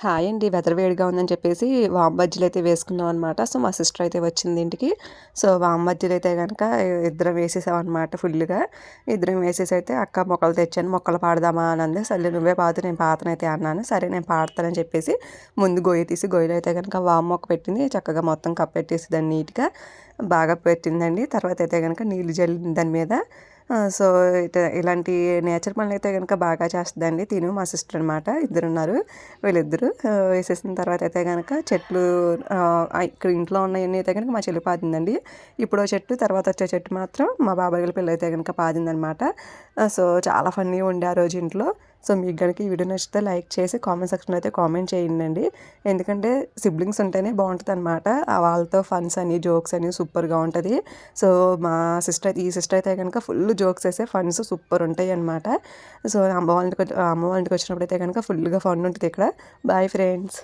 Hi అండి. Weather వేడిగా ఉందని చెప్పేసి వామ్ బజ్జీలైతే వేసుకున్నాం అనమాట. సో, మా సిస్టర్ అయితే వచ్చింది ఇంటికి. సో, వామ్ బజ్జీలైతే గనక ఇద్దరం వేసేసామనమాట ఫుల్లుగా. ఇద్దరం వేసేసైతే అక్క మొక్కలు తెచ్చాను, మొక్కలు పాడదామా అని అంది. సర్లే నువ్వే పాడు నేను పాడతానైతే అన్నాను. సరే నేను పాడతానని చెప్పేసి ముందు గొయ్యి తీసి గొయ్యిలో అయితే గనక వామ్ మొక్క పెట్టింది. చక్కగా మొత్తం కప్పెట్టేసి దాన్ని నీట్‌గా బాగా పెట్టిందండి. తర్వాత అయితే గనక నీళ్లు జల్లింది దాని మీద. సో, ఇలాంటి నేచర్ పనులైతే గనక బాగా చేస్తదండి తిను, మా సిస్టర్ అనమాట. ఇద్దరున్నారు. వీళ్ళిద్దరూ వేసేసిన తర్వాత అయితే గనక చెట్లు ఇక్కడ ఇంట్లో ఉన్నయన్నీ అయితే గనక మా చెల్లి పాతిందండి. ఇప్పుడో చెట్టు, తర్వాత వచ్చే చెట్టు మాత్రం మా బాబాయ్ వాళ్ళ పిల్ల అయితే గనక పాతిందనమాట. సో, చాలా ఫన్నీగా ఉండే ఆ రోజు ఇంట్లో. సో, మీకు గనక ఈ వీడియో నచ్చితే లైక్ చేసి కామెంట్ సెక్షన్లో అయితే కామెంట్ చేయండి. ఎందుకంటే సిబ్లింగ్స్ ఉంటేనే బాగుంటుందన్నమాట. వాళ్ళతో ఫన్స్ అని జోక్స్ అని సూపర్గా ఉంటుంది. సో, ఈ సిస్టర్ అయితే కనుక ఫుల్ జోక్స్ వేసే ఫన్స్ సూపర్ ఉంటాయి అనమాట. సో, అమ్మ వాళ్ళ ఇంటికి వచ్చినప్పుడు అయితే కనుక ఫుల్గా ఫన్ ఉంటుంది ఇక్కడ. Boy friends.